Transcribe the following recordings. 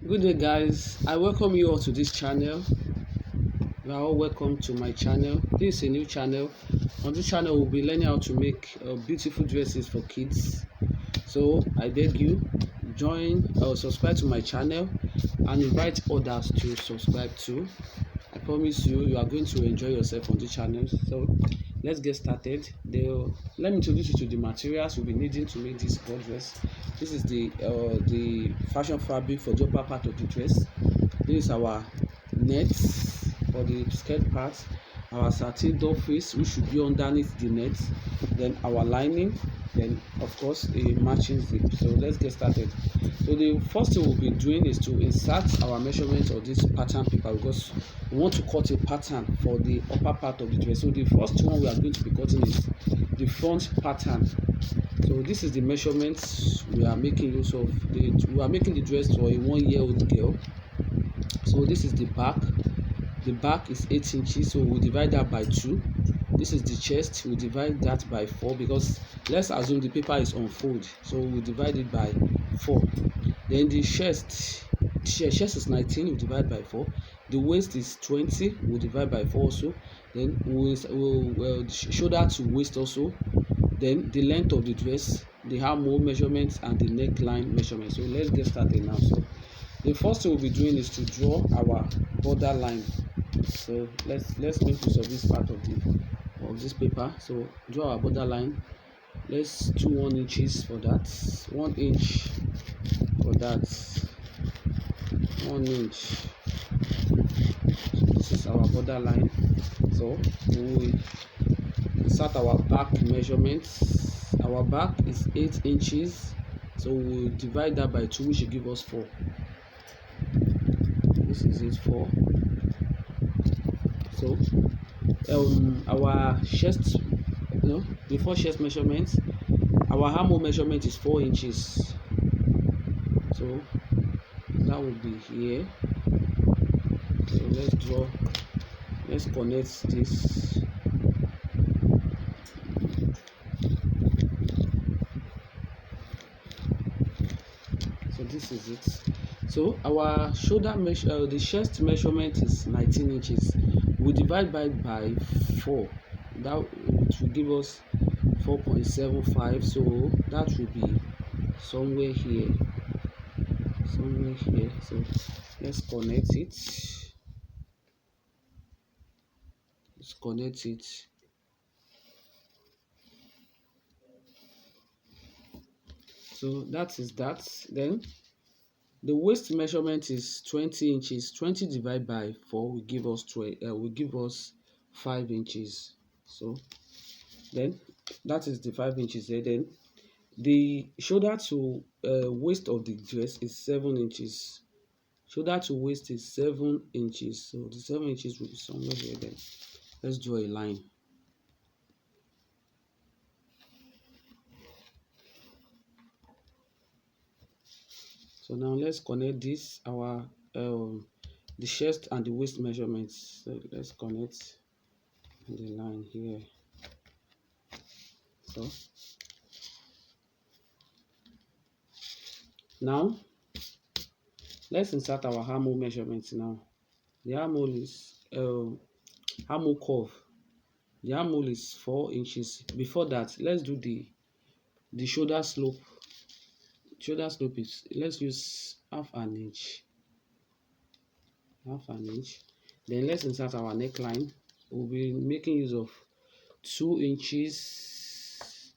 Good day, guys. I welcome you all to this channel. You are all welcome to my channel. This is a new channel. On this channel, we'll be learning how to make beautiful dresses for kids. So I beg you, join or subscribe to my channel and invite others to subscribe too. I promise you, you are going to enjoy yourself on this channel. So let's get started. Let me introduce you to the materials we'll be needing to make this dress. This is the fashion fabric for the upper part of the dress. This is our net for the skirt part, our satin doll face which should be underneath the net, then our lining, then of course a matching zip. So let's get started. So the first thing we'll be doing is to insert our measurement of this pattern paper, because we want to cut a pattern for the upper part of the dress. So the first one we are going to be cutting is the front pattern. So this is the measurements we are making use of. We are making the dress for a 1-year-old girl. So this is the back is 8 inches, so we'll divide that by 2. This is the chest, we'll divide that by 4, because let's assume the paper is unfold, so we'll divide it by 4. Then the chest is 19, we'll divide by 4. The waist is 20, we'll divide by 4 also. Then we'll shoulder to waist also. Then the length of the dress, the armhole measurements, and the neckline measurement. So let's get started now. So the first thing we'll be doing is to draw our border line. So let's make use of this part of this paper. So draw our border line. Let's do 1 inches for that. 1 inch for that. 1 inch. So this is our border line. So we insert our back measurements. Our back is 8 inches. So we'll divide that by 2, which will give us 4. This is it, 4. So our chest, before chest measurement, our armhole measurement is 4 inches. So that will be here. So let's connect this. So this is it. So our shoulder the chest measurement is 19 inches. We divide by 4. That will give us 4.75. So that will be somewhere here. So let's connect it. So that is that. Then the waist measurement is 20 inches. 20 divided by 4 will give us 5 inches. So then that is the 5 inches there. Then the shoulder to waist of the dress is 7 inches. Shoulder to waist is 7 inches. So the 7 inches will be somewhere here. Then let's draw a line. So now let's connect this, our the chest and the waist measurements. So let's connect the line here. So now let's insert our armhole measurements now. The armhole is armhole curve. The armhole is 4 inches. Before that, let's do the shoulder slope. Shoulder slope is, let's use half an inch. Then let's insert our neckline. We'll be making use of 2 inches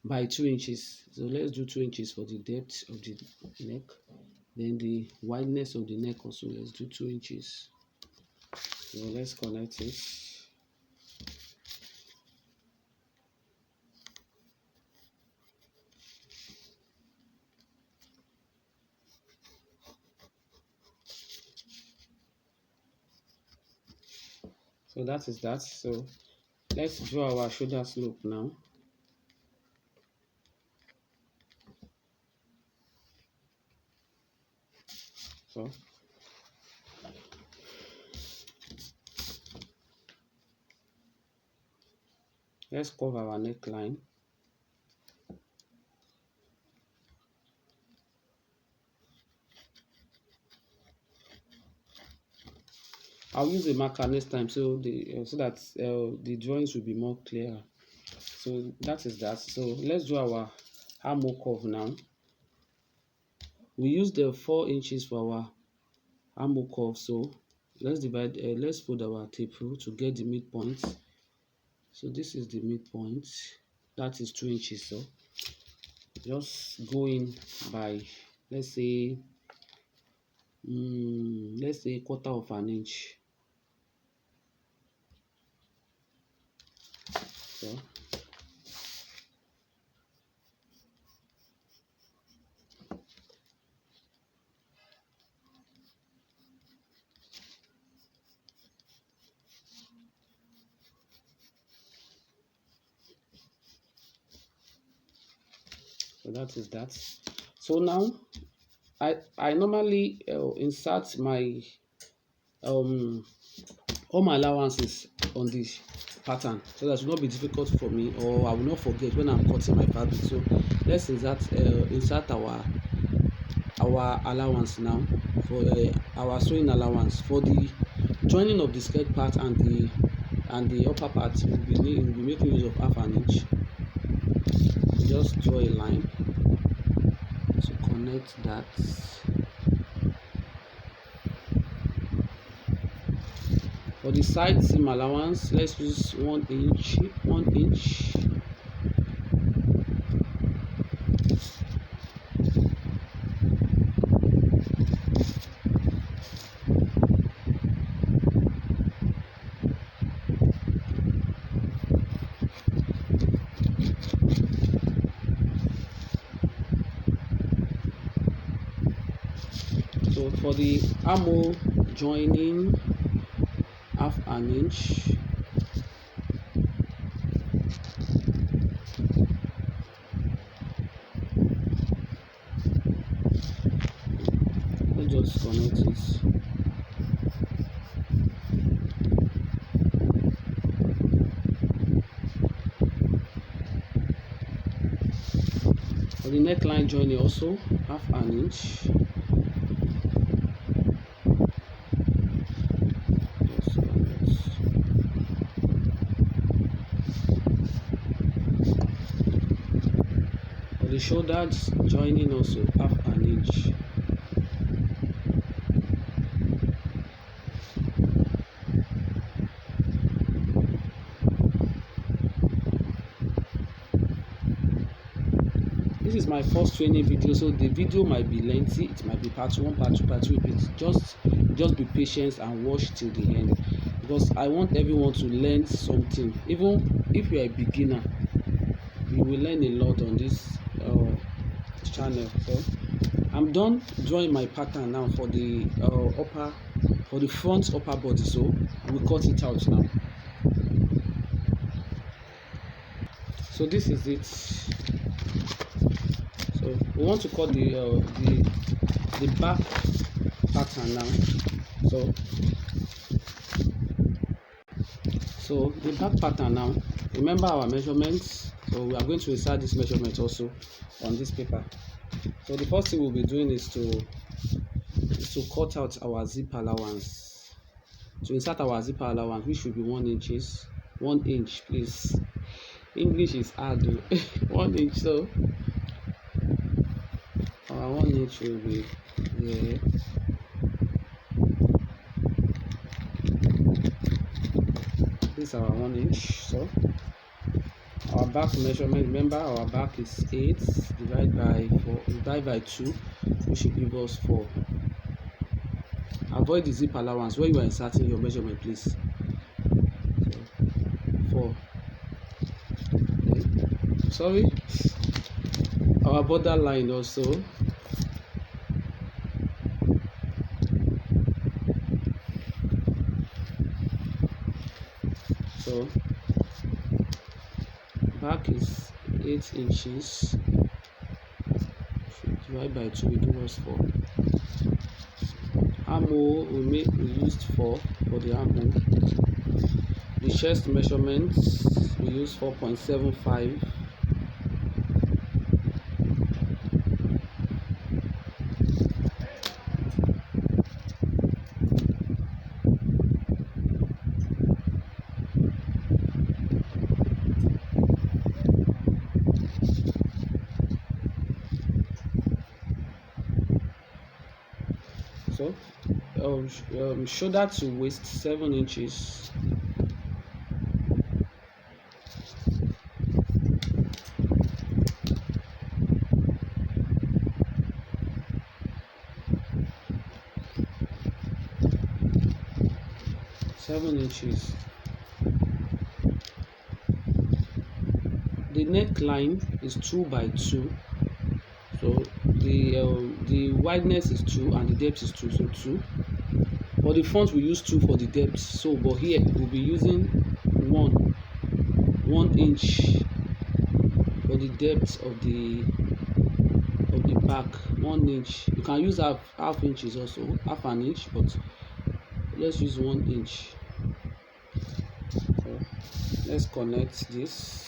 by 2 inches. So let's do 2 inches for the depth of the neck. Then the wideness of the neck also, let's do 2 inches. So let's connect it. So that is that. So let's draw our shoulder slope now. So let's curve our neckline. I'll use a marker next time so that the drawings will be more clear. So that is that. So let's do our armhole curve now. We use the 4 inches for our armhole curve. So let's put our tape rule to get the midpoint. So this is the midpoint. That is 2 inches. So just go in by let's say 1/4 of an inch. So that is that. So now I normally insert my all my allowances on this pattern so that it will not be difficult for me, or I will not forget when I'm cutting my fabric. So let's insert our allowance now for our sewing allowance for the joining of the skirt part and the upper part. We'll be making use of half an inch. Just draw a line to connect that. For the side seam allowance, let's use 1 inch. So for the armhole joining, half an inch. Let's just connect it. For the neckline joining also, half an inch. For the shoulders joining also, half an inch. This is my first training video, so the video might be lengthy. It might be part 1, part 2, part 3. But just be patient and watch till the end, because I want everyone to learn something. Even if you are a beginner, you will learn a lot on this channel. So I'm done drawing my pattern now for the front upper body. So we'll cut it out now. So this is it. So we want to cut the back pattern now. So the back pattern now, remember our measurements. So we are going to insert this measurement also on this paper. So the first thing we'll be doing is to cut out our zip allowance. To insert our zipper allowance, which should be 1 inches. 1 inch, please. English is hard. 1 inch. So our 1 inch will be here. This is our 1 inch. So our back measurement, remember our back is 8 divided by 2, which should give us 4. Avoid the zip allowance when you are inserting your measurement, please. So 4. Okay. Sorry, our border line also. So back is 8 inches. Divided by 2 will give us 4. Armhole we used 4 for the armhole. The chest measurements we use 4.75. So shoulder to waist 7 inches. The neckline is 2 by 2, so the wideness is 2 and the depth is 2, so 2. For the front we use 2 for the depth, so but here we'll be using 1 inch for the depth of the back. 1 inch. You can use half inches also, half an inch, but let's use 1 inch. So let's connect this.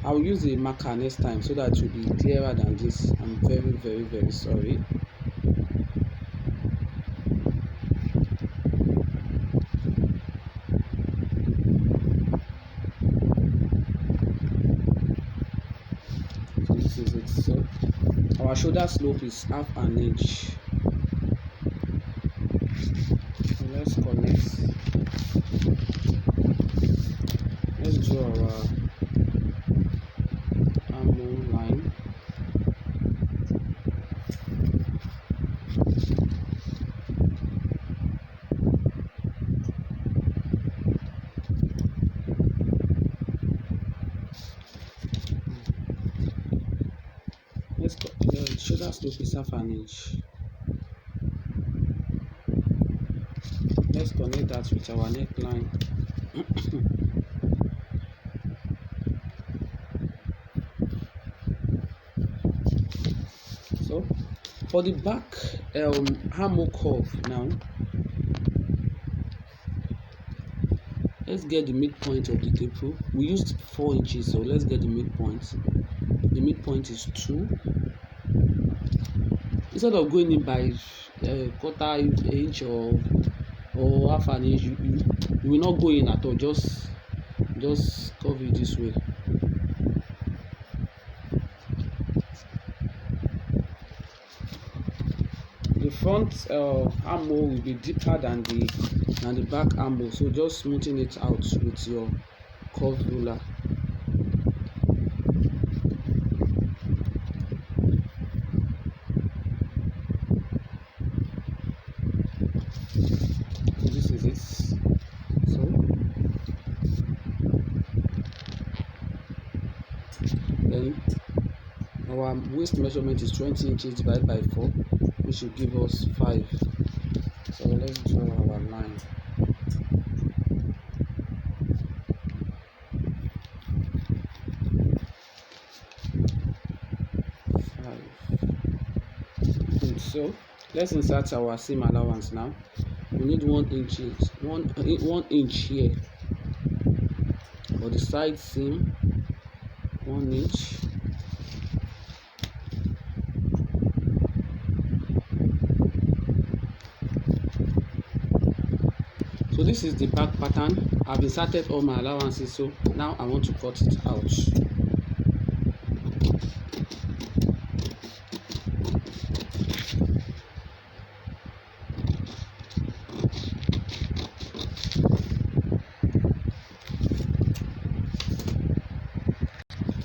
I'll use a marker next time so that it will be clearer than this. I'm very sorry. So this is it. So our shoulder slope is half an inch. So let's connect. Let's draw our armhole line. Let's go. The shoulder slope is half an inch. Let's connect that with our neckline. So for the back armhole curve now, let's get the midpoint of the taper. We used 4 inches, so let's get the midpoint. The midpoint is 2. Instead of going in by quarter inch or half an inch, you will not go in at all. Just curve it this way. The front armhole will be deeper than the back armhole, so just smoothing it out with your curved ruler. So this is it. So then our waist measurement is 20 inches divided by 4, which will give us 5. So let's draw our line. Good. So let's insert our seam allowance now. We need 1 inch, 1 inch here for the side seam. 1 inch. So this is the back pattern. I've inserted all my allowances, so now I want to cut it out.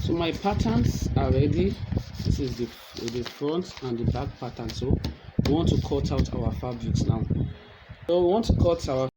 So my patterns are ready. This is the front and the back pattern. So we want to cut out our fabrics now. So we want to cut our